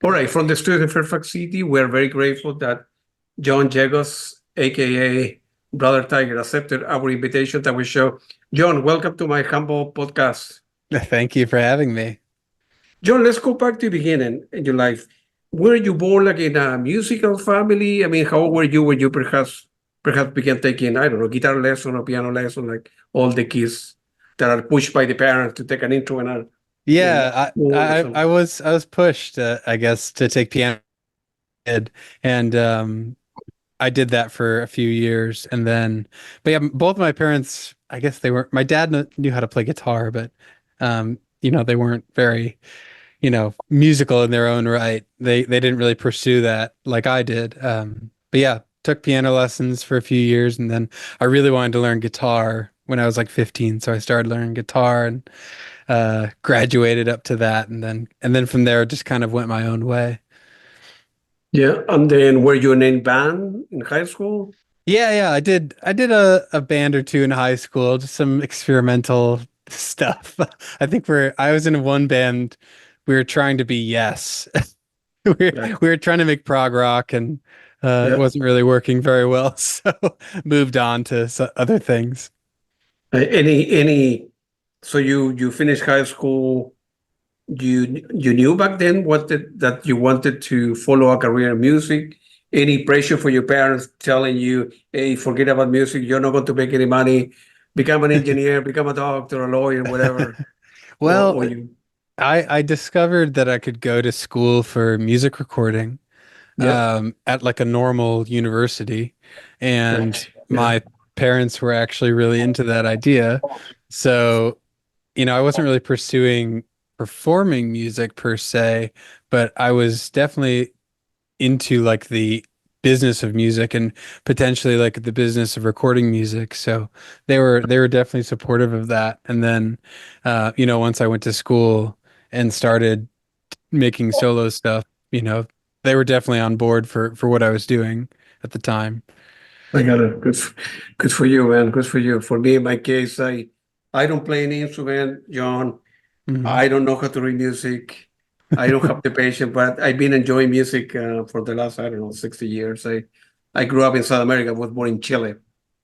All right, from the studio in Fairfax City, we're very grateful that John Jagos, aka Brothertiger, accepted our invitation to our show. John, welcome to my humble podcast. Thank you for having me. John, let's go back to the beginning in your life. Were you born like in a musical family? I mean, how old were you when you perhaps began taking, I don't know, guitar lesson or piano lesson, like all the kids that are pushed by the parents to take an intro in Yeah, school or I something? was pushed, I guess, to take piano ed, and I did that for a few years, and then, but yeah, both my parents, I guess they weren't. My dad knew how to play guitar, but they weren't very, musical in their own right. They didn't really pursue that like I did. But yeah, took piano lessons for a few years, and then I really wanted to learn guitar when I was like 15, so I started learning guitar and graduated up to that, and then from there just kind of went my own way. Yeah, and then were you in any band in high school? Yeah, I did a band or two in high school, just some experimental stuff. I was in one band. We were trying to be Yes. Yeah, We were trying to make prog rock, and it yeah. wasn't really working very well, so moved on to other things. Any. So you finished high school. You knew back then that you wanted to follow a career in music. Any pressure for your parents telling you, "Hey, forget about music. You're not going to make any money. Become an engineer, become a doctor, a lawyer, whatever." Well, Or you, I discovered that I could go to school for music recording yeah, at like a normal university, yeah, and yeah. my parents were actually really into that idea. So, I wasn't really pursuing performing music per se, but I was definitely into like the business of music and potentially like the business of recording music. So they were definitely supportive of that. And then once I went to school and started making solo stuff, you know, they were definitely on board for what I was doing at the time. I got it. Good for you, man. Good for you. For me, in my case, I don't play any instrument, John. Mhm. I don't know how to read music. I don't have the patience, but I've been enjoying music for the last, I don't know, 60 years. I grew up in South America. I was born in Chile.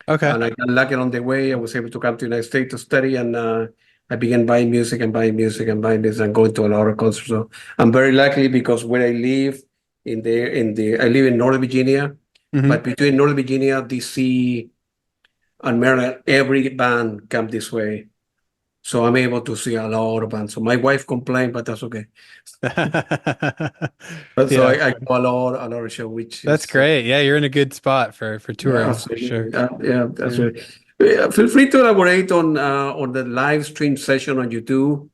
Okay. And I got lucky on the way. I was able to come to the United States to study. And I began buying music and buying music and buying this and going to a lot of concerts. So I'm very lucky because where I live, I live in Northern Virginia, Hmm. but between Northern Virginia, DC, and Maryland, every band come this way. So I'm able to see a lot of bands. So my wife complained, but that's okay. But so Yeah, I go a lot of show, which that's is great. Yeah, you're in a good spot for yeah, touring for sure. absolutely. Yeah, that's Yeah. right. Feel free to elaborate on the live stream session on YouTube.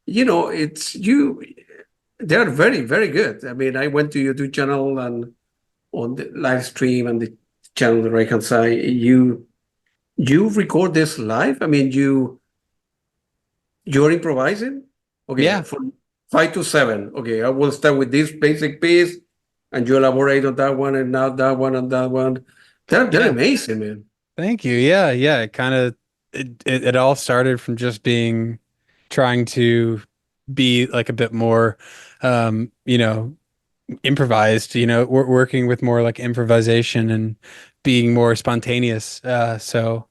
You know, it's you. They're very very good. I mean, I went to YouTube channel and on the live stream and the channel on the right hand side. You record this live. I mean, you're improvising? Okay, Yeah. from 5 to 7. Okay, I will start with this basic piece and you elaborate on that one and now that one and that one. They're Yeah. amazing, man. Thank you. Yeah. It kind of it all started from just being trying to be like a bit more um, you know, improvised, working with more like improvisation and being more spontaneous. So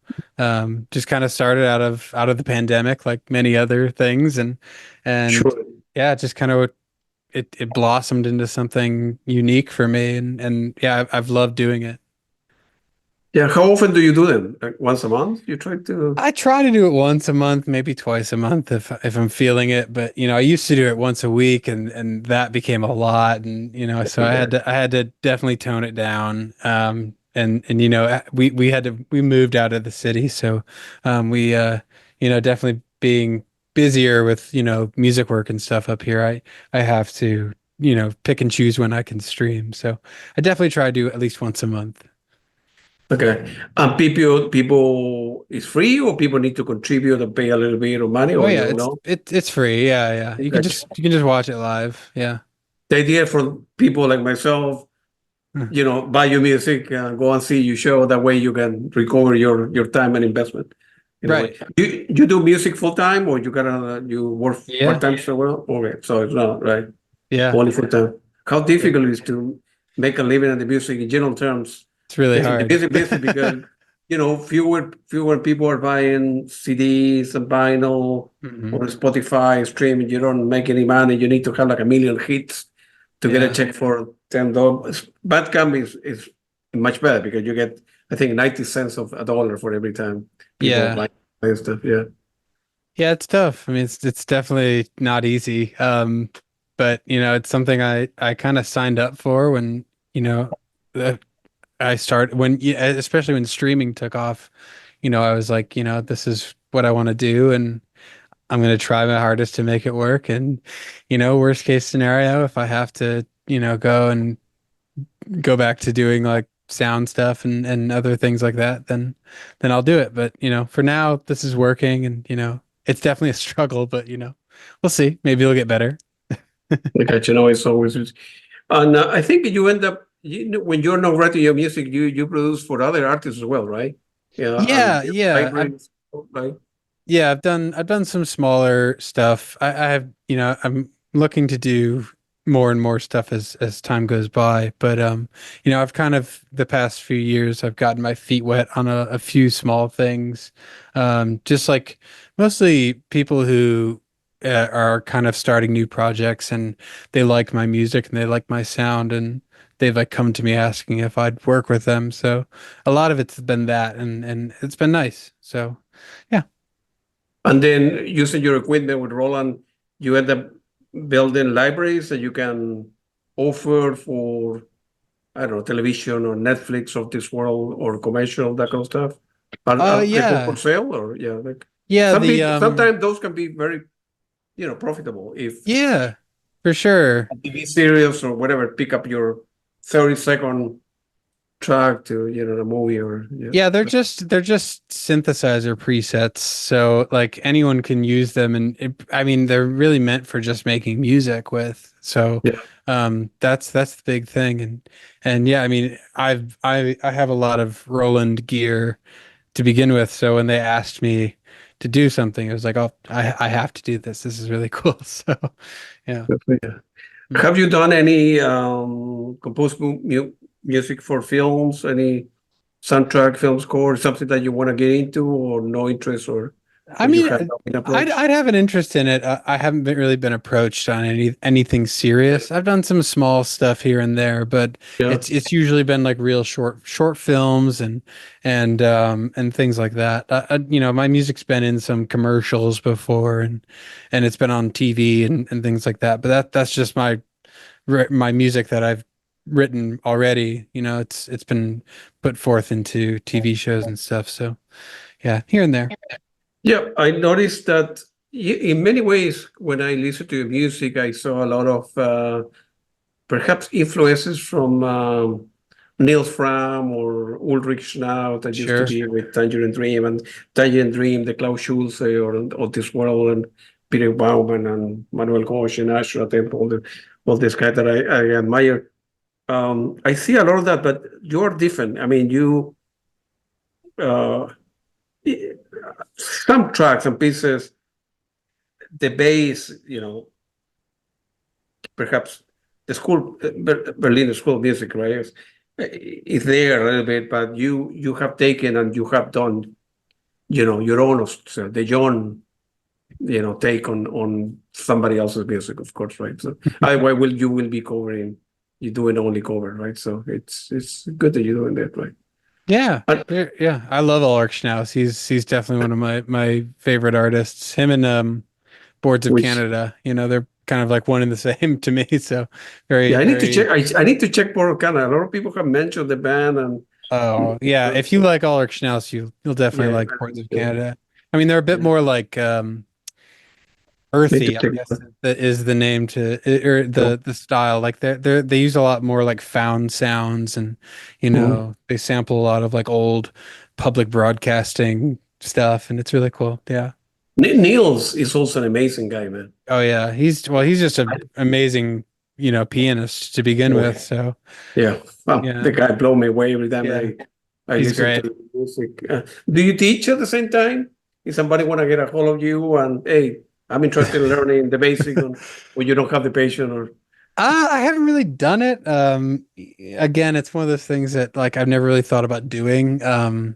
just kind of started out of the pandemic like many other things, and Sure. yeah, just kind of it blossomed into something unique for me, and yeah, I've loved doing it. Yeah, how often do you do them? Like once a month? You try to. I try to do it once a month, maybe twice a month if I'm feeling it. But I used to do it once a week, and that became a lot. And so Okay. I had to definitely tone it down. And we moved out of the city, so we definitely being busier with music work and stuff up here. I have to pick and choose when I can stream. So I definitely try to do at least once a month. Okay. And people is free or people need to contribute and pay a little bit of money Oh or yeah, you know? it's free. Yeah. Okay. You can just watch it live. Yeah. The idea for people like myself, Hmm. buy your music, go and see your show. That way you can recover your time and investment in a way. Right. You do music full time or you work part Yeah. time somewhere? Okay, so it's not right. Yeah. Only full time. how difficult it is to make a living in the music in general terms. It's really In the hard. music business, because fewer people are buying CDs and vinyl Mhm. or Spotify streaming. You don't make any money. You need to have like a million hits to get a Yeah. check for $10. Bandcamp is much better because you get, I think, 90 cents of a dollar for every time people Yeah. buy stuff. Yeah. Yeah, it's tough. I mean, it's definitely not easy. But it's something I kind of signed up for when, uh, I started when, yeah, especially when streaming took off. I was like, this is what I want to do, and I'm going to try my hardest to make it work. And, worst case scenario, if I have to, go back to doing like sound stuff and other things like that, then I'll do it. But, for now, this is working, and, it's definitely a struggle, but, we'll see. Maybe it'll get better. Like, it's always, and I think you end up, when you're not writing your music, you produce for other artists as well, right? Yeah. Yeah, yeah. Libraries, right? Yeah, I've done some smaller stuff. I have, I'm looking to do more and more stuff as time goes by. But I've kind of the past few years I've gotten my feet wet on a few small things. Just like mostly people who are kind of starting new projects, and they like my music and they like my sound, and they've like come to me asking if I'd work with them. So a lot of it's been that, and it's been nice. So yeah. And then using your equipment with Roland, you end up building libraries that you can offer for, I don't know, television or Netflix of this world or commercial, that kind of stuff. Are they for Yeah. sale or yeah, like Yeah, some the people, sometimes those can be very, profitable if yeah, for sure. a TV series or whatever pick up your 30-second track to, a movie or yeah. Yeah, they're just synthesizer presets, so like anyone can use them, and I mean they're really meant for just making music with. So Yeah. that's the big thing, and yeah, I mean I have a lot of Roland gear to begin with, so when they asked me to do something, it was like, oh, I have to do this. This is really cool. So yeah. Yeah. Mm. Have you done any composed music for films? Any soundtrack, film score, something that you want to get into, or no interest, I or you mean, have not been I'd approached? have an interest in it. I haven't really been approached on anything serious. I've done some small stuff here and there, but Yeah. it's usually been like real short films and things like that. My music's been in some commercials before, and it's been on TV and things like that. But that's just my music that I've written already. It's been put forth into TV shows and stuff. So yeah, here and there. Yeah, I noticed that in many ways, when I listen to your music, I saw a lot of perhaps influences from Neil Fram or Ulrich Schnau that used to Sure. be with Tangerine Dream and Tangerine Dream, the Klaus Schulze or this world and Peter Baumann and Manuel Ghosh and Ashra Temple, all this guy that I admire. I see a lot of that, but you're different. I mean, uh, some tracks and pieces, the bass, perhaps the school, Berlin School of Music, right? Is there a little bit, but you have taken and you have done, your own, so the own, take on somebody else's music, of course, right? So why will you will be covering, you doing only cover, right? So it's good that you're doing that, right? Yeah, And yeah. I love Ulrich Schnauss. He's definitely one of my favorite artists. Him and Boards of which, Canada. They're kind of like one and the same to me. So yeah, very, I need to check. very. I need to check Port Canada. A lot of people have mentioned the band and Oh yeah, if you like Ulrich Schnauss, you'll definitely yeah, like Boards of yeah, Canada. I mean, they're a bit yeah. more like Need to earthy, I check. guess that is the name to or the style. Like they use a lot more like found sounds, and Mhm. they sample a lot of like old public broadcasting stuff, and it's really cool. Yeah. Niels is also an amazing guy, man. Oh yeah, he's just an amazing, pianist to begin Oh, with. So yeah. Well, the yeah, guy blow me away every time yeah, I he's listen to great. the music. Do you teach at the same time? If somebody want to get a hold of you and hey, I'm interested in learning the basic on, or you don't have the patience or I haven't really done it. Again, it's one of those things that like I've never really thought about doing. I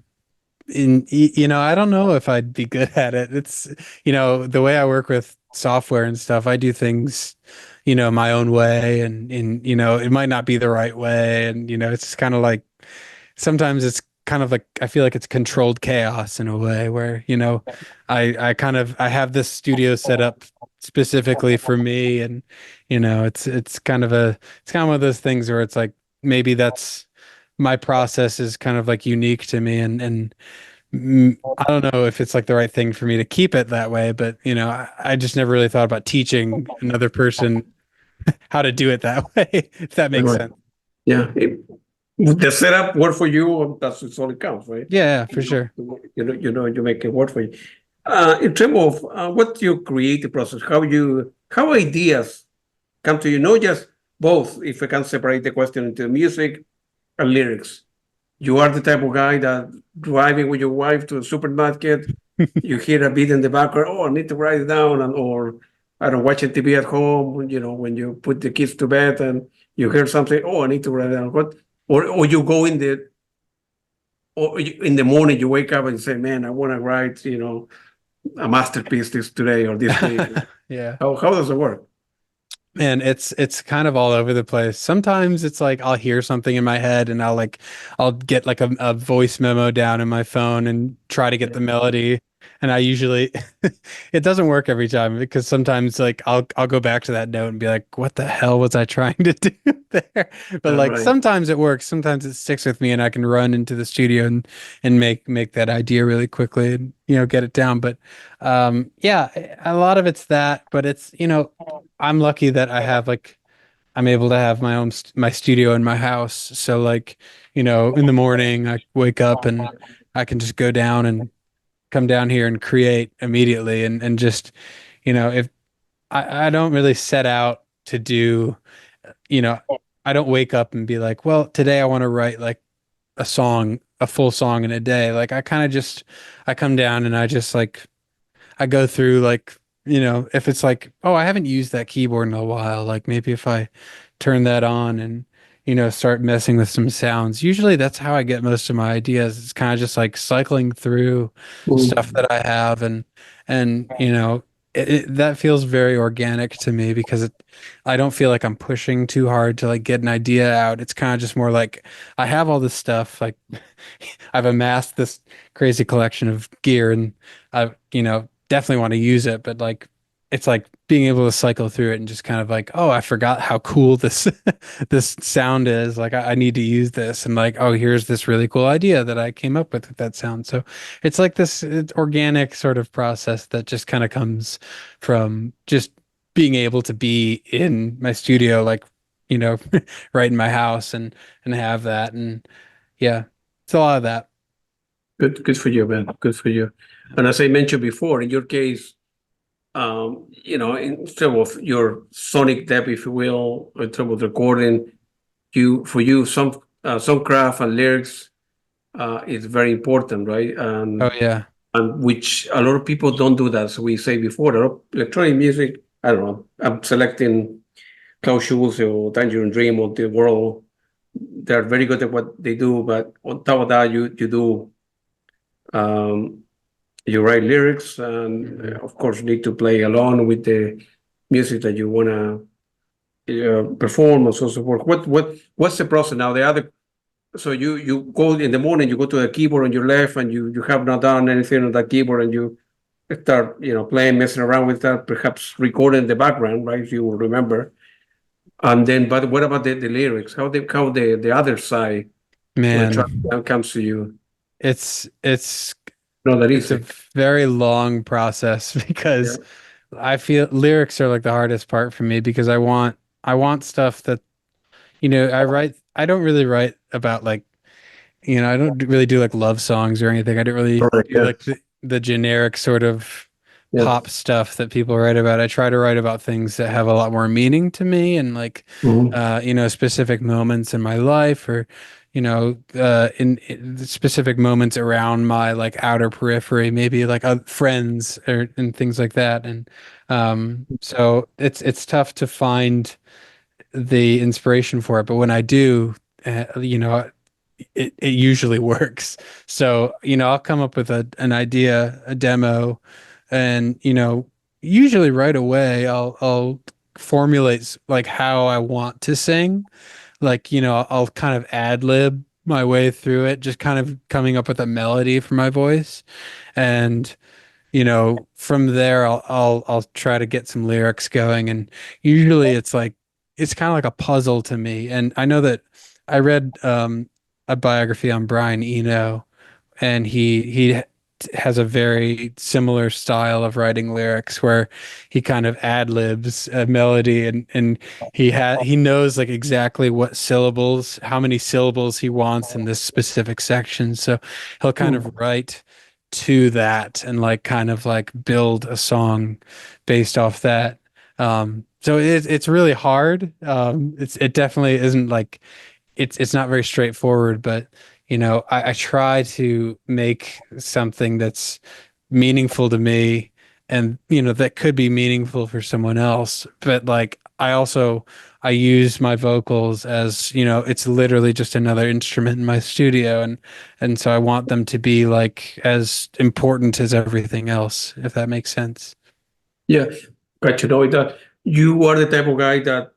don't know if I'd be good at it. It's, the way I work with software and stuff, I do things, my own way and it might not be the right way. And, it's just kind of like sometimes it's kind of like I feel like it's controlled chaos in a way where, I have this studio set up specifically for me and it's kind of one of those things where it's like maybe that's my process is kind of like unique to me and I don't know if it's like the right thing for me to keep it that way, but I just never really thought about teaching another person how to do it that way, if that makes Right. sense. Yeah. The setup work for you, that's all it counts, right? Yeah, for sure. You make it work for you. In terms of what's your creative process, how ideas come to you, not just both, if I can separate the question into music and lyrics. You are the type of guy that driving with your wife to a supermarket, you hear a beat in the background, oh, I need to write it down, or I don't watching TV at home, when you put the kids to bed and you hear something, oh, I need to write it down. Or you go in the morning, you wake up and say, man, I want to write, a masterpiece this today or this week. Yeah. How does it work? And it's kind of all over the place. Sometimes it's like I'll hear something in my head and I'll get like a voice memo down in my phone and try to get the melody. And I usually it doesn't work every time because sometimes like I'll go back to that note and be like, what the hell was I trying to do there? But like Right. sometimes it works, sometimes it sticks with me and I can run into the studio and make that idea really quickly and get it down. But yeah, a lot of it's that, but it's I'm lucky that I'm able to have my studio in my house. So like, in the morning I wake up and I can just go down and come down here and create immediately and just, if I don't really set out to do, you know, I don't wake up and be like, well, today I want to write like a full song in a day. Like I come down and I just like I go through like, if it's like, oh, I haven't used that keyboard in a while, like maybe if I turn that on and, start messing with some sounds. Usually that's how I get most of my ideas. It's kind of just like cycling through stuff Mm. that I have and that feels very organic to me because I don't feel like I'm pushing too hard to like get an idea out. It's kind of just more like I have all this stuff, like I've amassed this crazy collection of gear and I, definitely want to use it, but like it's like being able to cycle through it and just kind of like, oh, I forgot how cool this this sound is. Like I need to use this and like, oh, here's this really cool idea that I came up with that sound. So it's like it's organic sort of process that just kind of comes from just being able to be in my studio, like, you know, right in my house and have that. And yeah, it's a lot of that. Good for you, man. Good for you. And as I mentioned before, in your case, in terms of your sonic depth, if you will, in terms of recording, for you, some craft and lyrics is very important, right? Oh yeah. And which a lot of people don't do that. So we say before, a lot of electronic music, I don't know, I'm selecting Klaus Schulze or Tangerine Dream or The World. They're very good at what they do, but on top of that, you do um, you write lyrics, and of course, you need to play along with the music that you want to perform and so forth. What's the process now? So you go in the morning, you go to the keyboard on your left, and you have not done anything on that keyboard, and you start playing, messing around with that, perhaps recording the background, right? If you will remember. And then, but what about the lyrics? How the other side of the track Man, comes to you? it's it's Not that it's a easy. very long process Yeah. because I feel lyrics are like the hardest part for me because I want stuff that I don't really write about like I don't really do like love songs or anything. I don't really Correct. do Yeah. like the generic sort of Yeah. pop stuff that people write about. I try to write about things that have a lot more meaning to me and like, Mhm. specific moments in my life or, in specific moments around my like outer periphery, maybe like friends and things like that. And so it's tough to find the inspiration for it, but when I do, you know, it usually works. So, you know, I'll come up with an idea, a demo, and, you know, usually right away I'll formulate like how I want to sing. Like, you know, I'll kind of ad lib my way through it, just kind of coming up with a melody for my voice. And, you know, from there I'll try to get some lyrics going. And usually it's like it's kind of like a puzzle to me. And I know that I read a biography on Brian Eno, and he has a very similar style of writing lyrics where he kind of ad libs a melody, and he knows like exactly what syllables, how many syllables he wants in this specific section. So he'll kind of write to that and like kind of like build a song based off that. So it's really hard. It definitely isn't like it's not very straightforward, but you know, I try to make something that's meaningful to me, and you know that could be meaningful for someone else. But like I use my vocals as, you know, it's literally just another instrument in my studio, and so I want them to be like as important as everything else, if that makes sense. Yeah, got to know that you are the type of guy that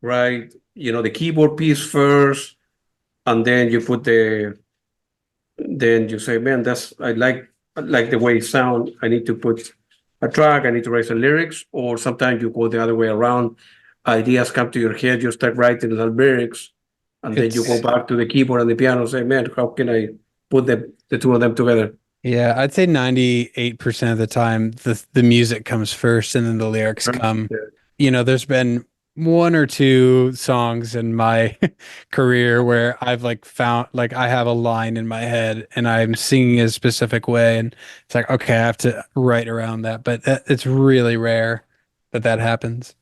write, the keyboard piece first, and then you put then you say, man, I like the way it sound. I need to put a track. I need to write some lyrics. Or sometimes you go the other way around. Ideas come to your head. You start writing the lyrics, and then you go It's back to the keyboard and the piano. And say, man, how can I put the two of them together? Yeah, I'd say 98% of the time the music comes first and then the lyrics come. Yeah. You know, there's been one or two songs in my career where I've like found like I have a line in my head and I'm singing a specific way, and it's like, okay, I have to write around that, but it's really rare that that happens.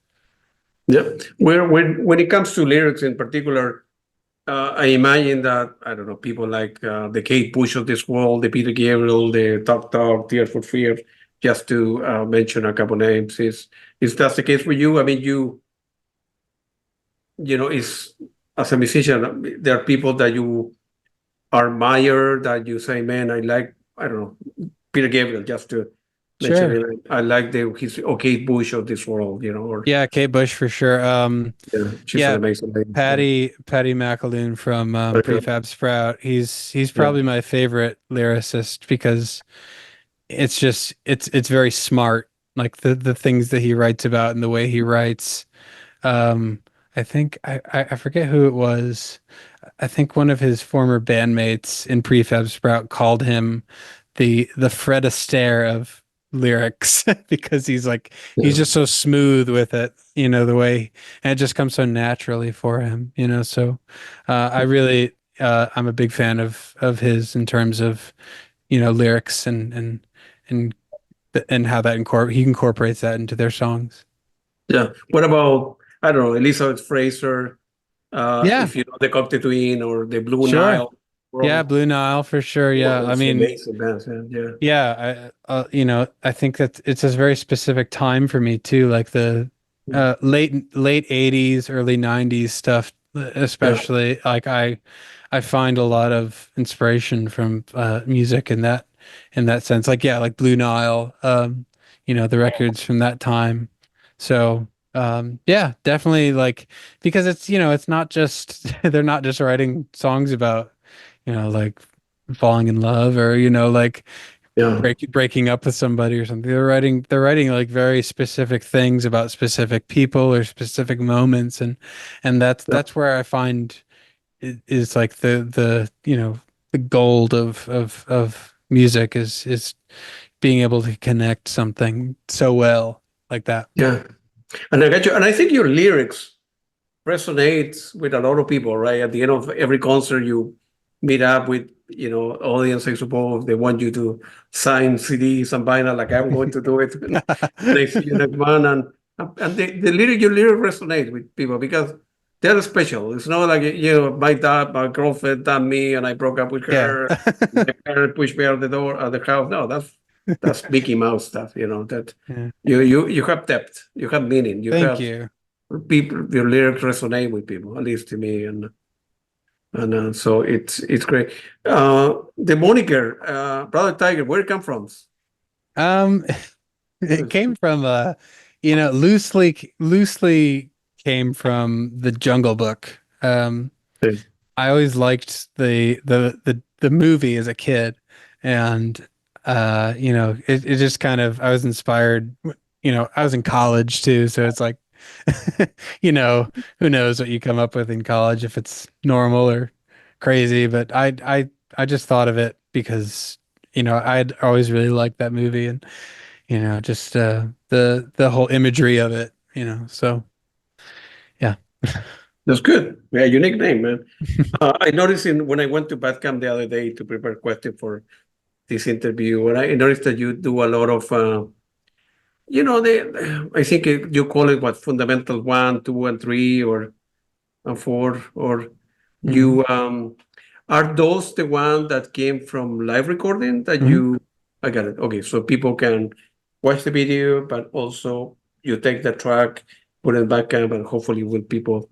Yeah. Where when it comes to lyrics in particular, I imagine that I don't know people like the Kate Bush of this world, the Peter Gabriel, the Talk Talk, Tears for Fear, just to mention a couple names. Is that the case for you? I mean, is as a musician, there are people that you admire that you say, man, I don't know, Peter Gabriel, just to mention Sure. it. I like his Kate Bush of this world, or Yeah, Kate Bush for sure. yeah, she's an Yeah, amazing lady. Yeah. Patty McAloon from Prefab Sprout. He's Yeah. probably my favorite lyricist because it's just it's very smart. Like the things that he writes about and the way he writes. Um, I think I forget who it was. I think one of his former bandmates in Prefab Sprout called him the Fred Astaire of lyrics because he's Yeah. just so smooth with it, you know, the way, and it just comes so naturally for him, you know. So I really I'm a big fan of his in terms of, you know, lyrics and and how that he incorporates that into their songs. Yeah. What about, I don't know, Elizabeth Fraser, Yeah, if you know the Cocteau Twin or the Blue sure. Nile Yeah, world? Blue Nile for sure. Well, Yeah. I that's mean, amazing bands. Yeah. yeah, you know, I think that it's a very specific time for me too, like the late 80s, early 90s stuff, Yeah. especially. Like I find a lot of inspiration from music in that sense. Like yeah, like Blue Nile, you know, the records from that time. So, yeah, definitely like because it's, you know, it's not just they're not just writing songs about, you know, like falling in love or, you know, like Yeah. breaking up with somebody or something. They're writing like very specific things about specific people or specific moments, and Yeah. that's where I find is like the you know the gold of music is being able to connect something so well like that. Yeah. And I got you. And I think your lyrics resonates with a lot of people, right? At the end of every concert, you meet up with, audience, I suppose. They want you to sign CDs and vinyl, like I'm going to do it next month. And your lyric resonate with people because they're special. It's not like, my girlfriend dumped me and I broke up with Yeah. her. My parents pushed me out the door of the house. No, that's Mickey Mouse stuff, that Yeah. you have depth, you have meaning, you Thank have you. people, your lyrics resonate with people, at least to me, and so it's great. The moniker, Brothertiger, where it come from? Um, it came from loosely came from the Jungle Book. I always liked the movie as a kid, and it just kind of I was inspired. I was in college too, so it's like, who knows what you come up with in college if it's normal or crazy. But I just thought of it because I'd always really liked that movie and just the whole imagery of it. So yeah, That's good. Yeah, unique name, man. I noticed when I went to Batcamp the other day to prepare question for this interview, and I noticed that you do a lot of, I think you call it what, fundamental 1, 2, and 3, or and 4, or hmm you are those the one that came from live recording that hmm you? I got it. Okay, so people can watch the video, but also you take the track, put it back up, and hopefully will people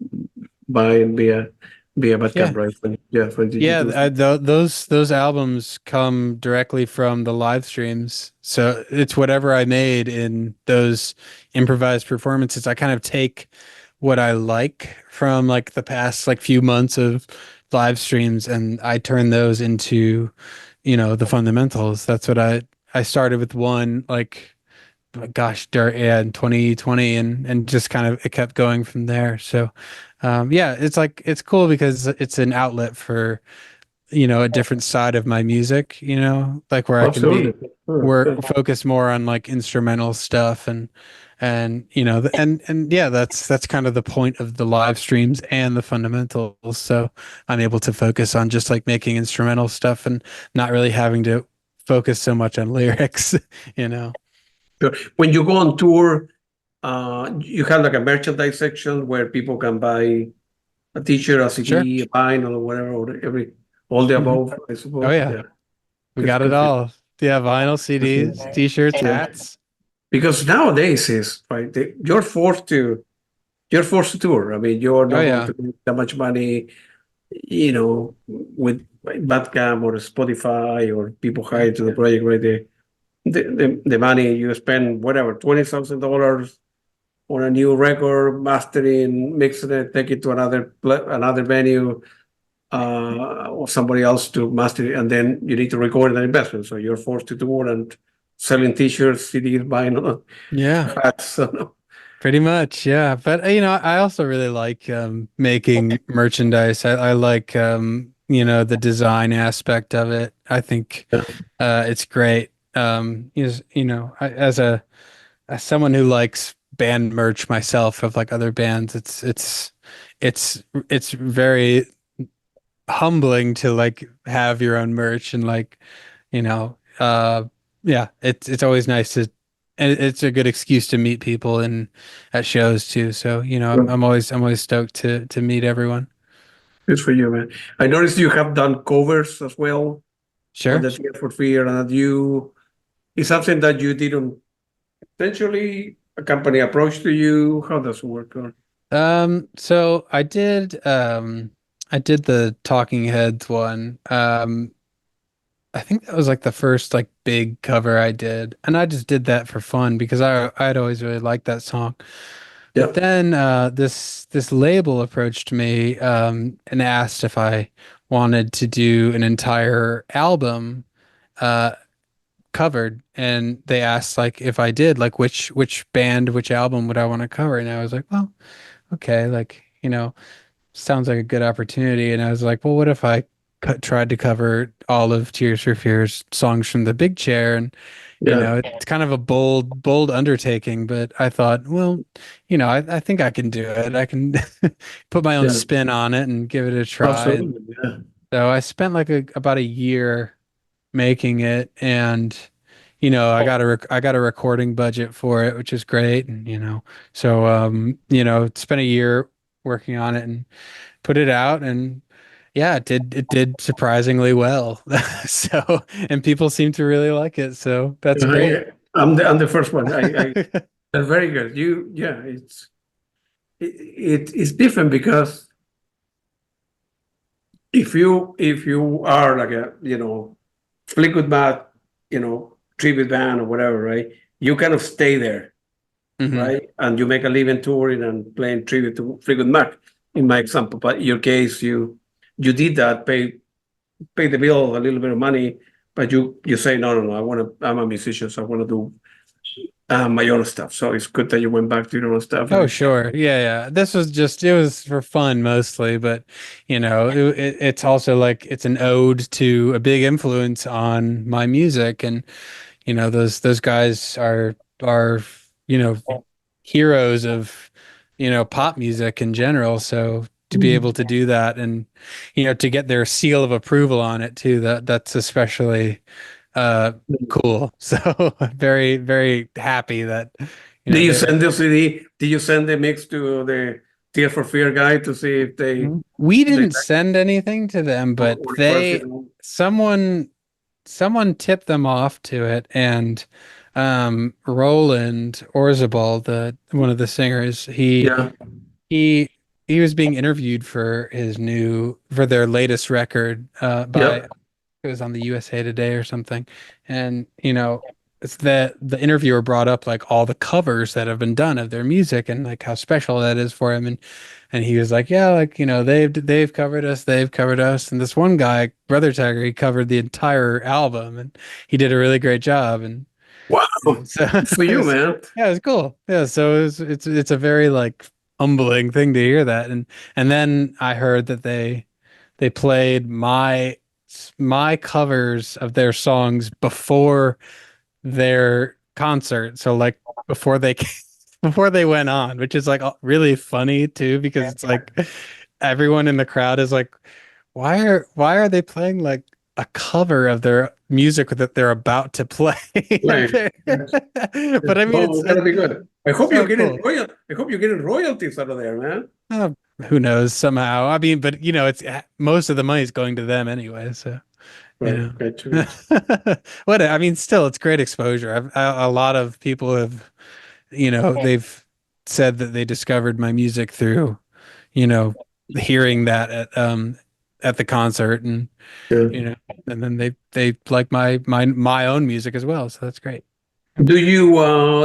buy and be a bad yeah. right? Yeah, when did you Yeah, do that? those albums come directly from the live streams. So it's whatever I made in those improvised performances. I kind of take what I like from like the past like few months of live streams and I turn those into, the fundamentals. That's what I started with one like gosh, yeah, in 2020 and just kind of it kept going from there. So yeah, it's like it's cool because it's an outlet for a different side of my music, like where I can be Absolutely. Sure. work Yeah. focus more on like instrumental stuff and and yeah, that's kind of the point of the live streams and the fundamentals. So I'm able to focus on just like making instrumental stuff and not really having to focus so much on lyrics, you know. Sure. When you go on tour, you have like a merchandise section where people can buy a t-shirt, a Sure. CD, a vinyl, or whatever, or all the hmm above, I Oh suppose. yeah, Yeah, we it's got it good. all. Yeah, vinyl, CDs, t-shirts, Yeah, hats. because nowadays is right. You're forced to tour. I mean, you're Oh not going yeah. to make that much money, with Bandcamp or Spotify or people Yeah. hire to the project, right? The money you spend, whatever, $20,000 on a new record, mastering, mixing it, take it to another venue, or somebody else to master it, and then you need to record an investment. So you're forced to tour and selling T-shirts, CDs, buying Yeah. hats. So, Pretty much, yeah. But I also really like making merchandise. I like the design aspect of it. I think yeah, it's great. As someone who likes band merch myself of like other bands, it's very humbling to like have your own merch and like you know yeah, it's always nice to and it's a good excuse to meet people and at shows too. So I'm always stoked to meet everyone. good for you, man. I noticed you have done covers as well on Sure. the Tears for Fear, and that you is something that you didn't potentially a company approach to you. How does it work? So I did the Talking Heads one. I think that was like the first like big cover I did, and I just did that for fun because I'd always really liked that song. But Yeah, then this label approached me and asked if I wanted to do an entire album uh, covered, and they asked like if I did, like which band, which album would I want to cover, and I was like, well, okay, like sounds like a good opportunity. And I was like, well, what if I tried to cover all of Tears for Fears songs from the Big Chair? And, yeah, it's kind of a bold undertaking, but I thought, well, I think I can do it. I can put my own yeah. spin on it and give it a try. And Absolutely. Yeah, so I spent like about a year making it. And, I got a recording budget for it, which is great. And, so, spent a year working on it and put it out and yeah, it did surprisingly well. So, and people seem to really like it. So that's great. I'm the first one. That's very good. Yeah, it's different because if you are like a Fleetwood Mac, tribute band or whatever, right? You kind of stay there, Hmm. right? And you make a living touring and playing tribute to Fleetwood Mac, in my example. But in your case, you did that, pay the bill, a little bit of money, but you say no, no, no. I'm a musician, so I want to do my own stuff. So it's good that you went back to your own stuff. Oh, And sure. Yeah, yeah. This was just, it was for fun mostly, but it's also like it's an ode to a big influence on my music. And, those guys are, you know, heroes of, pop music in general. So to be able to do that and, to get their seal of approval on it too, that's especially uh cool. So very, very happy that, did you they're send the CD? Did you send the mix to the Tears for Fear guy to see if we they didn't send anything to them, but or they someone tipped them off to it, and Roland Orzabal, the one of the singers, yeah, he he was being interviewed for their latest record by, yep, it was on the USA Today or something. And, it's the interviewer brought up like all the covers that have been done of their music and like how special that is for him. And he was like, yeah, like, they've covered us. And this one guy, Brothertiger, he covered the entire album and he did a really great job. And wow, so good for it you, was, man. yeah, it was cool. Yeah. So it's a very like humbling thing to hear that. And then I heard that they played my covers of their songs before their concert. So like before they before they went on, which is like really funny too, because it's like everyone in the crowd is like, why are they playing like a cover of their music that they're about to play? Right. But I mean, Oh, gotta be good. I hope you're so getting cool. royal. I hope you're getting royalties out of there, man. Uh, who knows somehow? I mean, but it's most of the money's going to them anyway, so. you Right, right, know. true. What I mean, still, it's great exposure. A lot of people have, they've said that they discovered my music through, you know, hearing that at the concert, and Yeah. you know, and then they like my own music as well. So that's great. Do you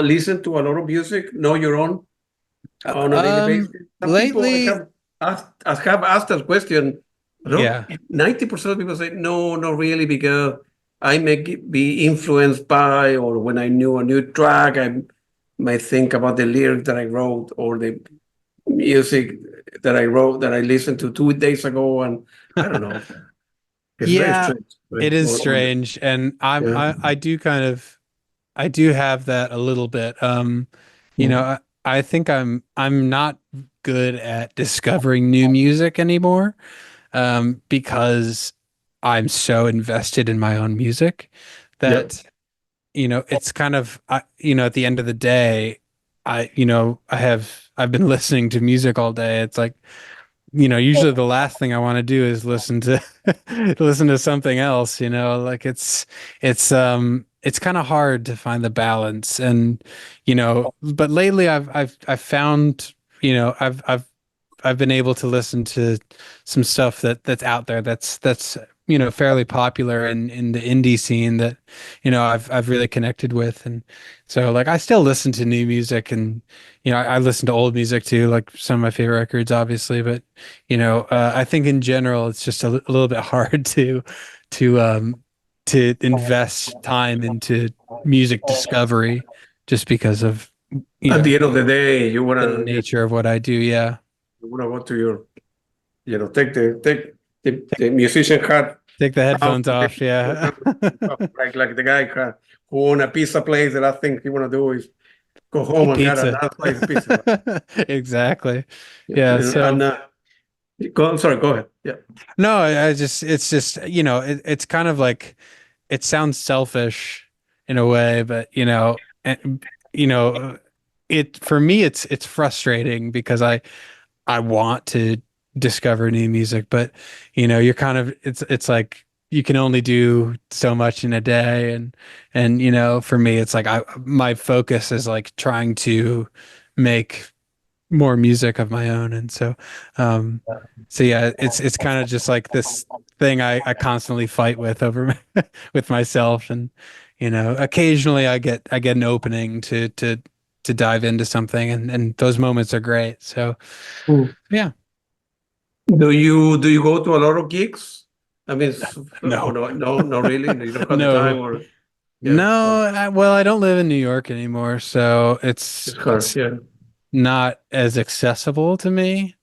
listen to a lot of music? Know your own on a daily basis? Some people Lately, have asked that question. I don't. yeah. 90% of people say no, not really, because I may be influenced by, or when I knew a new track, I might think about the lyric that I wrote or the music that I wrote that I listened to 2 days ago, and I don't know. It's very Yeah, strange. Right? it is strange, and Yeah. I do kind of I do have that a little bit. I think I'm not good at discovering new music anymore, because I'm so invested in my own music Yep. that, it's kind of, at the end of the day, I've been listening to music all day. It's like, usually the last thing I want to do is listen to listen to something else, like it's kind of hard to find the balance. And but lately I've found, I've been able to listen to some stuff that's out there that's fairly popular in the indie scene that I've really connected with. And so like I still listen to new music, and I listen to old music too, like some of my favorite records obviously. But I think in general it's just a little bit hard to um to invest time into music discovery, just because of At the end of the day, the nature of what I do. Yeah. you wanna go to your, take the musician hat Take the out, headphones off. Yeah. like the guy who own a pizza place. The last thing he wanna do is go home Eat and get pizza. another place of pizza. Exactly. Yeah. Yeah. And So I'm sorry, go ahead. Yeah. no, it's just, it's kind of like, it sounds selfish in a way, but and, for me, it's frustrating because I want to discover new music, but you're kind of, it's like you can only do so much in a day. And for me, it's like my focus is like trying to make more music of my own. And um, so yeah, it's kind of just like this thing I constantly fight with over with myself. And, occasionally I get an opening to dive into something, and those moments are great. So Mm. yeah, Do you go to a lot of gigs? I mean, or no, no, no, not really. You don't have the time, no, or yeah, no. Well, I don't live in New York anymore, so it's it's hard. it's Yeah, not as accessible to me.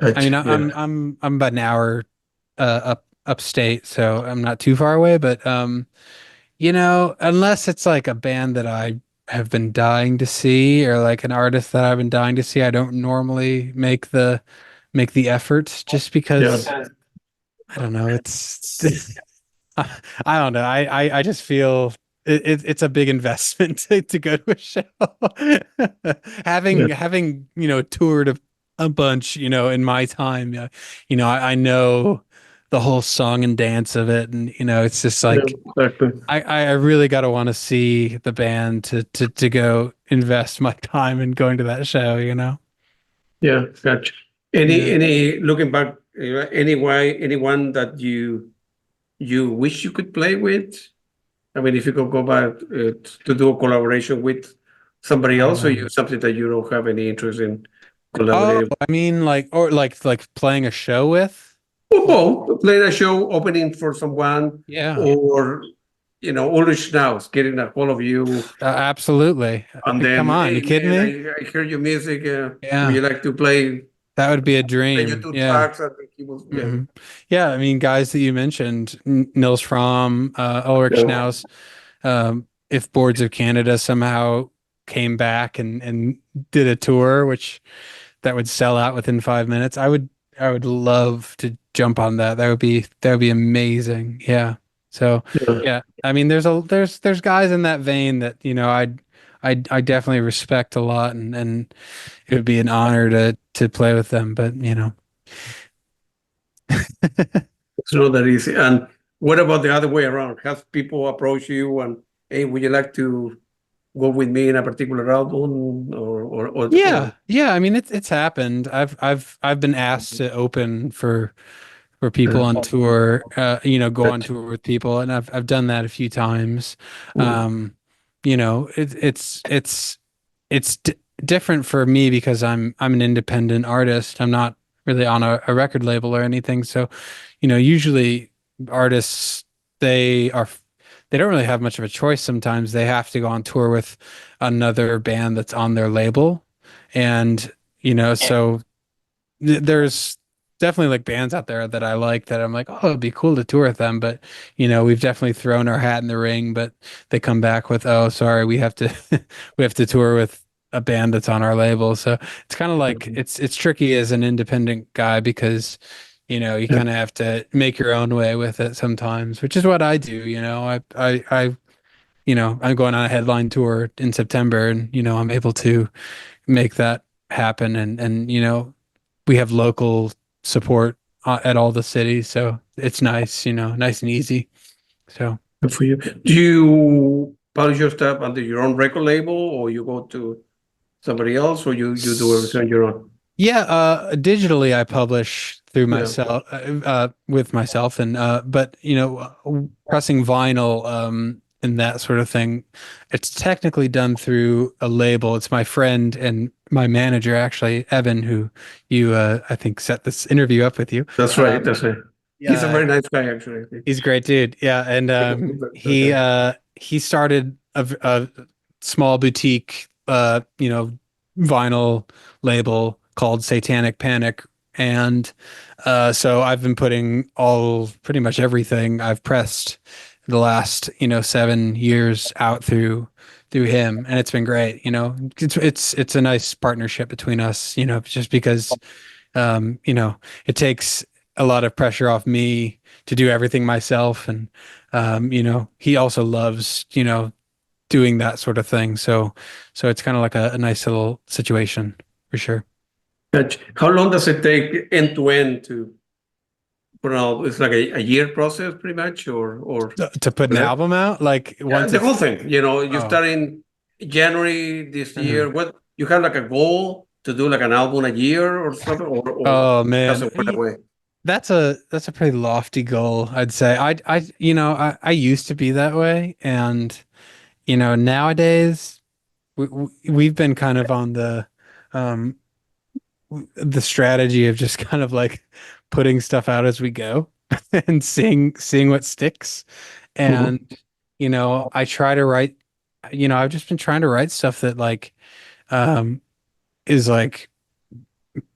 I mean, gotcha. I'm Yeah, I'm I'm about an hour upstate, so I'm not too far away. But unless it's like a band that I have been dying to see, or like an artist that I've been dying to see, I don't normally make the effort, just yeah, because I don't know. It's I don't know. I just feel it's a big investment to go to a show. yeah, Having toured a bunch, in my time, I know the whole song and dance of it, and it's just yeah, like exactly. I really gotta want to see the band to go invest my time in going to that show. Yeah, gotcha. Any Yeah. any looking back, anyone that you wish you could play with? I mean, if you could go back to do a collaboration with somebody else, or you Um, something that you don't have any interest in oh, collaborating. I mean, like playing a show with. Well, play a show opening for someone, Yeah. or Ulrich now getting a hold of you, Absolutely. and Come then, on, hey you kidding man, me? I hear your music. Would Yeah, you like to play that would be a you dream. two Yeah. tracks? I think he was, yeah, hmm Yeah, I mean, guys that you mentioned, Nils Fromm, Ulrich yeah, Schnauz, if Boards of Canada somehow came back and did a tour, which that would sell out within 5 minutes, I would love to jump on that. That would be amazing. Yeah. So yeah. yeah, I mean, there's guys in that vein that I definitely respect a lot, and it would be an honor to play with them. But It's not that easy. And what about the other way around? Have people approach you and, hey, would you like to go with me in a particular album, or yeah, yeah. I mean, it's happened. I've been asked to open for people on tour, go on gotcha. tour with people, and I've done that a few times. Mm, It's different for me because I'm an independent artist. I'm not really on a record label or anything. So, usually artists they are they don't really have much of a choice sometimes. They have to go on tour with another band that's on their label. And, so there's definitely like bands out there that I like that I'm like, oh, it'd be cool to tour with them. But, we've definitely thrown our hat in the ring, but they come back with, oh, sorry, we have to we have to tour with a band that's on our label. So it's kind of like it's tricky as an independent guy because, you yeah, kind of have to make your own way with it sometimes, which is what I do. I'm going on a headline tour in September, and I'm able to make that happen, and we have local support at all the cities, so it's nice, nice and easy. So good for you. Do you publish your stuff under your own record label, or you go to somebody else, or you do everything on your own? yeah, digitally I publish through Yeah, myself, with myself, and but pressing vinyl, and that sort of thing, it's technically done through a label. It's my friend and my manager, actually, Evan, who you I think set this interview up with you. that's right. That's right. He's a Yeah, very nice guy, actually. I think. he's a great dude. Yeah, and That guy. he started a small boutique vinyl label called Satanic Panic, and so I've been putting all pretty much everything I've pressed the last 7 years out through him, and it's been great. It's a nice partnership between us. Just because it takes a lot of pressure off me to do everything myself. And, he also loves, doing that sort of thing. So it's kind of like a nice little situation for sure. How long does it take end to end to put out? It's like a year process, pretty much, or To put an yeah, album out, like once the whole it's, thing. You oh, start in January this mhm. year. What you have like a goal to do like an album a year or something, or Oh doesn't man, work that way? that's a pretty lofty goal, I'd say. I used to be that way, and nowadays we've been kind of on um the strategy of just kind of like putting stuff out as we go and seeing what sticks. Mhm. And I try to write, I've just been trying to write stuff that like um is like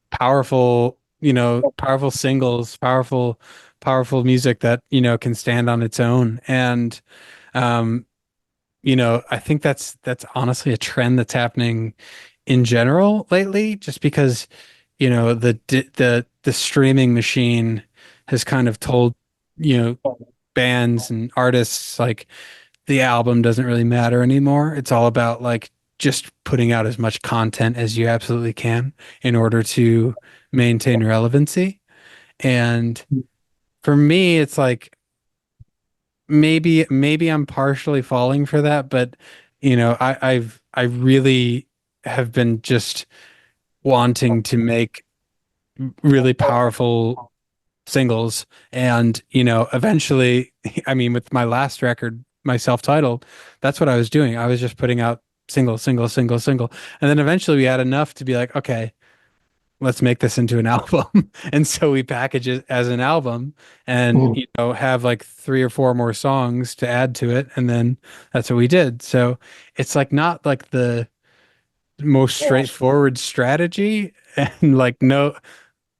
powerful, powerful singles, powerful music that, can stand on its own. And um I think that's honestly a trend that's happening in general lately, just because, the streaming machine has kind of told, bands and artists like the album doesn't really matter anymore. It's all about like just putting out as much content as you absolutely can in order to maintain relevancy. And for me, it's like maybe I'm partially falling for that, but I really have been just wanting to make really powerful singles. And eventually, I mean, with my last record, my self-titled, that's what I was doing. I was just putting out single, single, single, single. And then eventually we had enough to be like, okay, let's make this into an album. And so we package it as an album and, Mhm. have like 3 or 4 more songs to add to it. And then that's what we did. So it's like not like the most straightforward strategy. And like, no,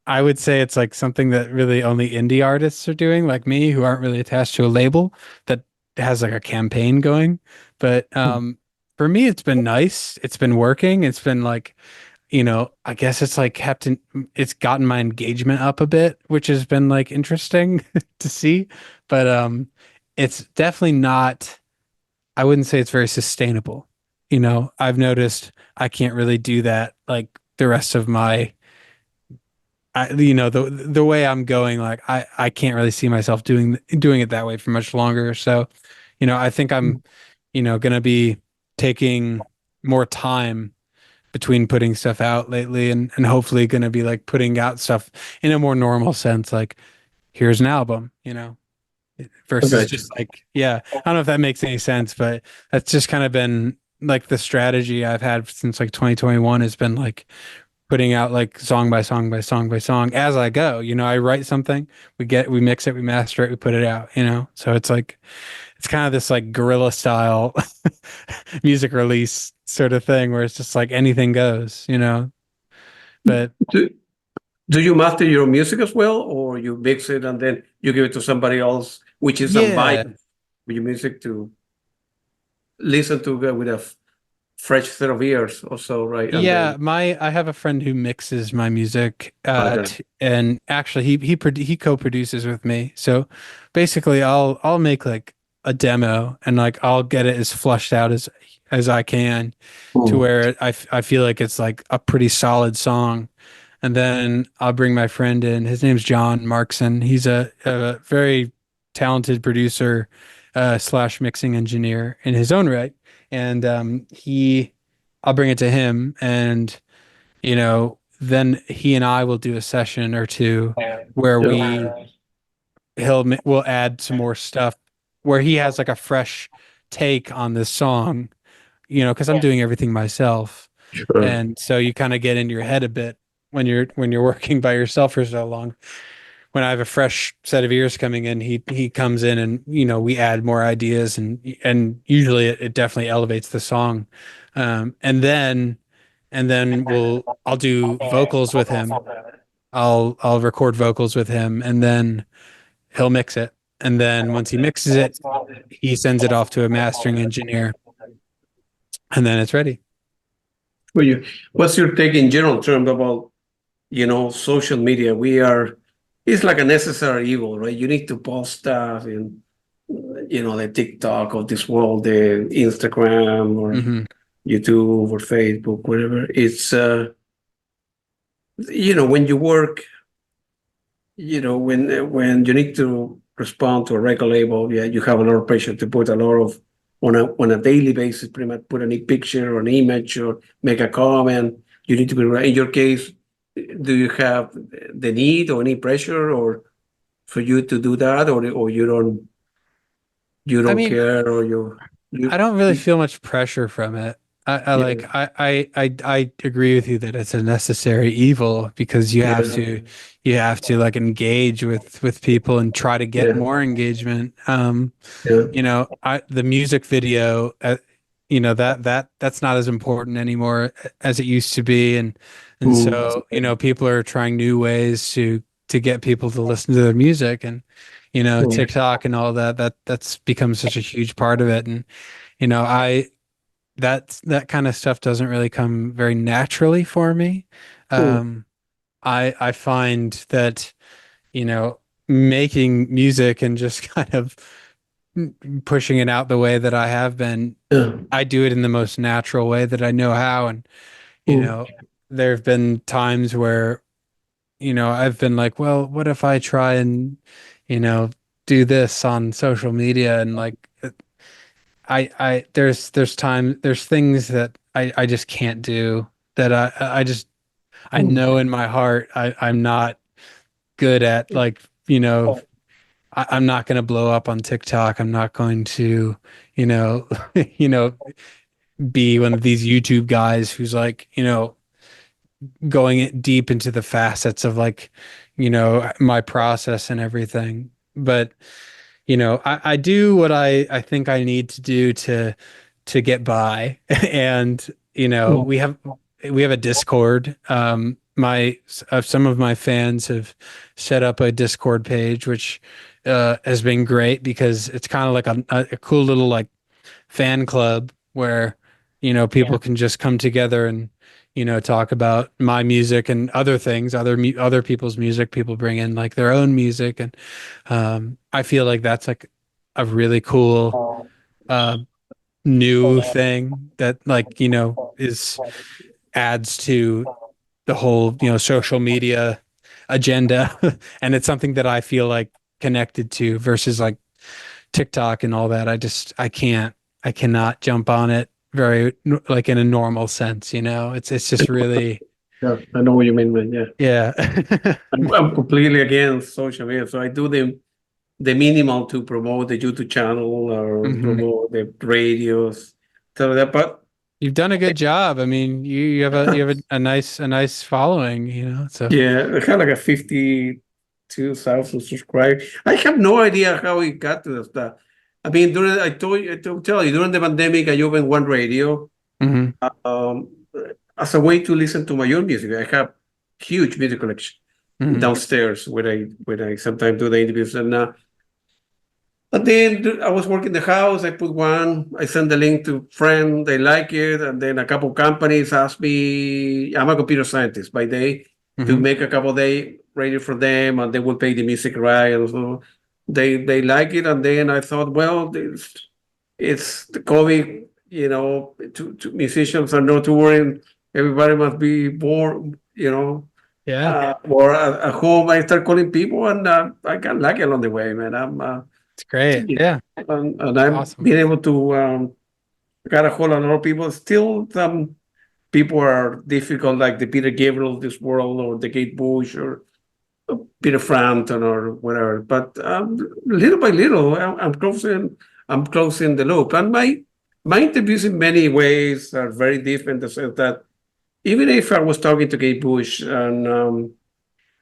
I would say it's like something that really only indie artists are doing, like me, who aren't really attached to a label that has like a campaign going. But for me, it's been nice. It's been working. It's been like, I guess it's like it's gotten my engagement up a bit, which has been like interesting to see. But it's definitely not, I wouldn't say it's very sustainable. I've noticed I can't really do that like the rest of my the way I'm going, like I can't really see myself doing it that way for much longer. So, I think I'm, gonna be taking more time between putting stuff out lately, and hopefully gonna be like putting out stuff in a more normal sense, like here's an album, versus Okay. just like, yeah, I don't know if that makes any sense, but that's just kind of been like the strategy I've had since like 2021 has been like putting out like song by song by song by song as I go. I write something, we mix it, we master it, we put it out. So it's like it's kind of this like guerrilla style music release sort of thing where it's just like anything goes. But Do, do you master your music as well, or you mix it and then you give it to somebody else, which is some yeah, vibe with your music to listen to with a fresh set of ears or so, right? And yeah, then, I have a friend who mixes my music, okay. and actually he co-produces with me. So basically, I'll make like a demo and like I'll get it as flushed out as I can to Mm. where I feel like it's like a pretty solid song. And then I'll bring my friend in. His name's John Markson. He's a very talented producer, slash mixing engineer in his own right. And I'll bring it to him, and then he and I will do a session or two where Yeah. we'll add some more stuff where he has like a fresh take on this song, because I'm doing everything myself. Sure. And so you kind of get in your head a bit when you're working by yourself for so long. When I have a fresh set of ears coming in, he comes in and we add more ideas, and usually it definitely elevates the song. And then I'll do vocals with him. I'll record vocals with him, and then he'll mix it. And then once he mixes it, he sends it off to a mastering engineer, and then it's ready. For you, what's your take in general terms about, social media? It's like a necessary evil, right? You need to post stuff in, the TikTok of this world, the Instagram or Hmm. YouTube or Facebook, whatever. It's, when you work, when you need to respond to a record label, yeah, you have a lot of pressure to put a lot of on a daily basis, pretty much put any picture or an image or make a comment. you need to be right. In your case, do you have the need or any pressure or for you to do that, or you I don't mean, care, or I you, don't really you feel much pressure from it. I yeah, like I agree with you that it's a necessary evil because yeah, you have to like engage with people and try to get yeah, more engagement. yeah. You know, I the music video, you know that's not as important anymore as it used to be, and Mm, so you know people are trying new ways to get people to listen to their music, and you know mm, TikTok and all that's become such a huge part of it, and you know that kind of stuff doesn't really come very naturally for me. mm, Um, I find that you know making music and just kind of pushing it out the way that I have been, yeah, I do it in the most natural way that I know how. And, you mm, know, there have been times where, you know, I've been like, well, what if I try and, you know, do this on social media and like there's things that I just can't do that I just I mm, know in my heart I'm not good at like, you know, I'm not going to blow up on TikTok. I'm not going to, you know, you know, be one of these YouTube guys who's like, you know, going deep into the facets of like, you know, my process and everything. But, you know, I do what I think I need to do to get by. And, you know, mm, we have a Discord. Some of my fans have set up a Discord page, which has been great because it's kind of like a cool little like fan club where you know people can just come together and you know talk about my music and other things, other people's music. People bring in like their own music, and I feel like that's like a really cool uh, new thing that like you know is adds to the whole you know social media agenda, and it's something that I feel like connected to versus like TikTok and all that. I cannot jump on it very like in a normal sense, you know. It's just really yeah. I know what you mean, man. Yeah, yeah. I'm completely against social media, so I do the minimal to promote the YouTube channel or hmm promote the radios. So that, but You've done a good job. I mean, you have a nice following, you know. So yeah, I had like a 52,000 subscribers. I have no idea how it got to that. I mean, I told tell you during the pandemic, I opened one radio hmm um, as a way to listen to my own music. I have huge music collection hmm downstairs where I sometimes do the interviews, and then I was working the house. I put one. I sent the link to friend. They like it, and then a couple companies asked me. I'm a computer scientist by day to hmm make a couple day radio for them, and they will pay the music right. And so they like it, and then I thought, well, it's the COVID. You know, musicians are not touring. Everybody must be bored. You know, yeah, or at home. I start calling people, and I got lucky along the way, man. it's great. Yeah. Yeah, And I've awesome. been able to get a hold on a lot of people. Still, some people are difficult, like the Peter Gabriel of this world, or the Kate Bush, or Peter Frampton, or whatever. But little by little, I'm closing the loop. And my interviews, in many ways, are very different. In the sense that even if I was talking to Kate Bush, and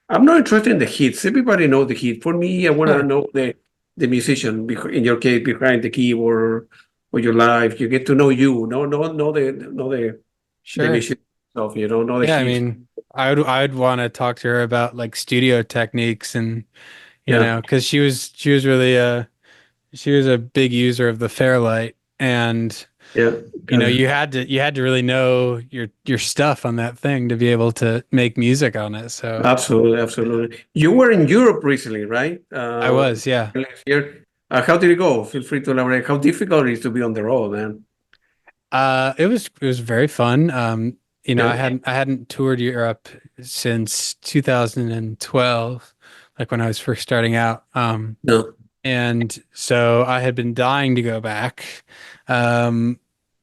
I'm not interested in the hits. Everybody knows the hit. For me, I want to Sure, know the musician. In your case, behind the keyboard or your life, you get to know you. Know the sure. musician stuff. You know the Yeah, I hits. mean, I'd want to talk to her about like studio techniques and you Yeah, know, because she was really she was a big user of the Fairlight, and yeah, you know, got it. you had to really know your stuff on that thing to be able to make music on it. So Absolutely, absolutely. You were in Europe recently, right? I was, yeah. Last year. How did it go? Feel free to elaborate. How difficult it is to be on the road, man. It was very fun. You know, Yeah, I hadn't toured Europe since 2012, like when I was first starting out. no, And so I had been dying to go back. Um,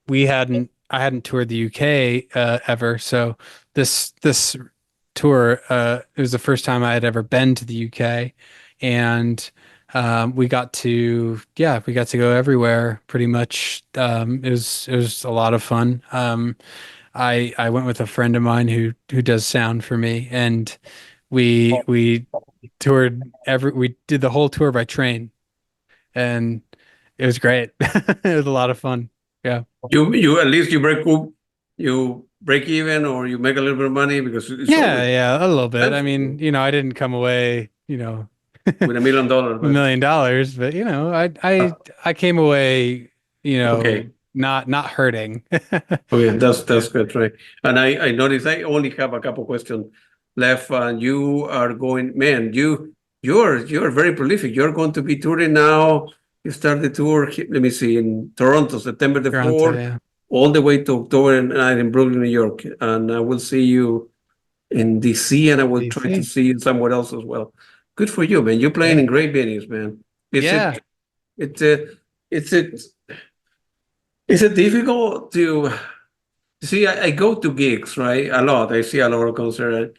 we hadn't I hadn't toured the UK ever, so this tour it was the first time I had ever been to the UK, and we got to go everywhere pretty much. It was a lot of fun. I went with a friend of mine who does sound for me, and we toured we did the whole tour by train, and it was great. It was a lot of fun. Yeah. You at least you break even or you make a little bit of money because it's Yeah, always yeah, a little bit. I expensive mean, I didn't come away, with $1 million, but $1 million, but I came away, okay. not hurting. Okay, Yeah. that's good, right? And I noticed I only have a couple questions left, and you are going, man, you're very prolific. You're going to be touring now. You start the tour, let me see, in Toronto, September the Toronto, 4th, yeah. all the way to October night in Brooklyn, New York. And I will see you in DC, and I will try to DC. see you somewhere else as well. Good for you, man. You're playing Yeah. in great venues, man. Is Yeah. it, it's a, it's a, is it difficult to see? I go to gigs, right? A lot. I see a lot of concerts.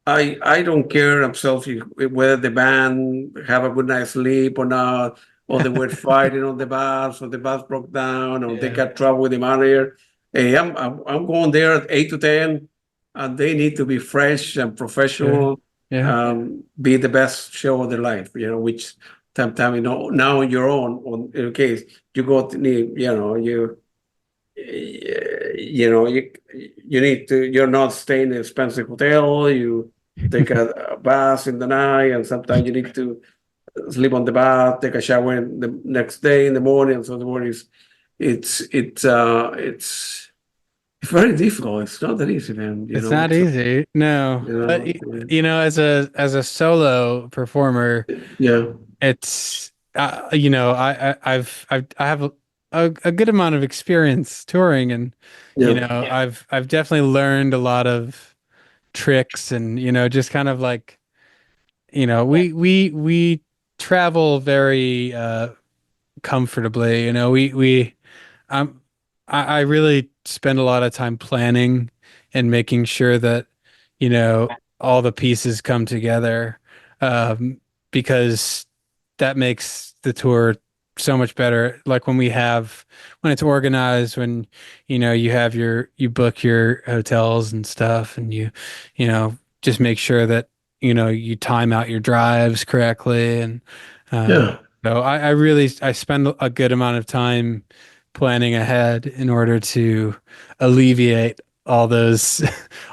I don't care myself whether the band have a good night's sleep or not, or they were fighting on the bus, or the bus broke down, or they Yeah. got trouble with the manager. Hey, I'm going there at 8 to 10, and they need to be fresh and Yeah. professional, Yeah. be the best show of their life. Which time now on your own, in case you go to you need to, you're not staying in an expensive hotel, you take a bath in the night, and sometimes you need to sleep on the bath, take a shower in the next day in the morning, and so the morning is it's very difficult. It's not that easy, man. It's not easy. No. You But know, as a solo performer, yeah, it's I have a good amount of experience touring, and yeah, I've definitely learned a lot of tricks, and just kind of like we travel very comfortably. um I really spend a lot of time planning and making sure that all the pieces come together, um because that makes the tour so much better. Like when it's organized, when you book your hotels and stuff, and just make sure that you time out your drives correctly. And yeah, so I spend a good amount of time planning ahead in order to alleviate all those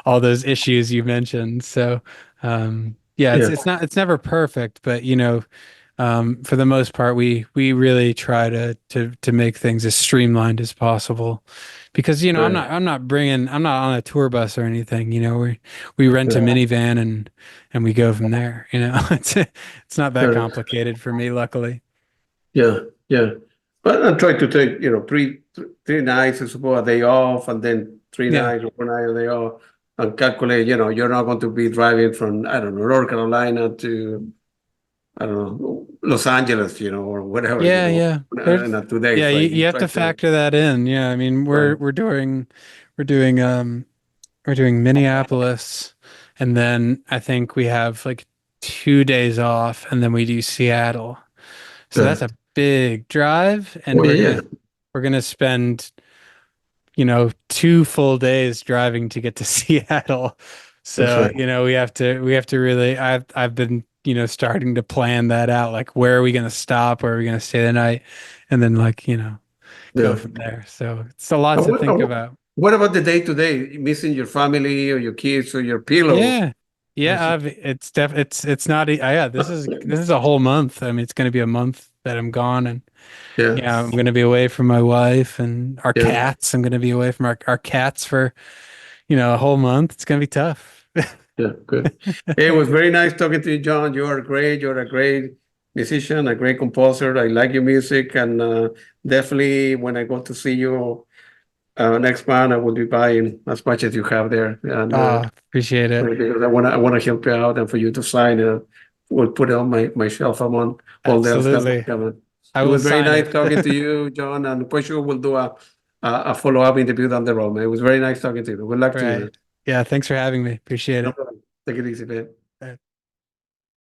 all those issues you mentioned. So yeah, yeah, it's never perfect, but for the most part, we really try to make things as streamlined as possible, because right, I'm not on a tour bus or anything. We rent a yeah, minivan, and we go from there. It's not that yeah, complicated for me, luckily. yeah, yeah. But I try to take, three nights, I suppose, a day off, and then three Yeah, nights or 4 nights a day off, and calculate, you're not going to be driving from, I don't know, North Carolina to, I don't know, Los Angeles, or whatever, yeah, yeah. in There's a 2 days, yeah, right? you You have try to to, factor that in. Yeah, I mean right, we're doing we're doing Minneapolis, and then I think we have like 2 days off, and then we do Seattle. So yeah. that's a big drive, and Oh, yeah, yeah, we're gonna spend 2 full days driving to get to Seattle. that's So right. we have to really I've been starting to plan that out, like where are we gonna stop, where are we gonna stay the night, and then like go Yeah. from there. So it's a lot And to what, think about. what about the day to day? Missing your family or your kids or your pillow? Yeah. How's Yeah, it? it's not yeah, this is a whole month. I mean, it's going to be a month that I'm gone, and Yeah, yeah, I'm going to be away from my wife and our yeah, cats. I'm going to be away from our cats for, a whole month. It's going to be tough. yeah, good. Hey, it was very nice talking to you, John. You are great. You're a great musician, a great composer. I like your music, and definitely when I go to see you next month, I will be buying as much as you have there, and Appreciate it. because I want to help you out, and for you to sign it, we'll put it on my shelf. I'm on all the stuff Absolutely. coming. I It will was very sign nice it. talking to you, John, and for sure we'll do a follow-up interview down the road, man. It was very nice talking to you. Good luck to you, man. Right. Yeah. Thanks for having me. Appreciate No it. problem. Take it easy, man. All right.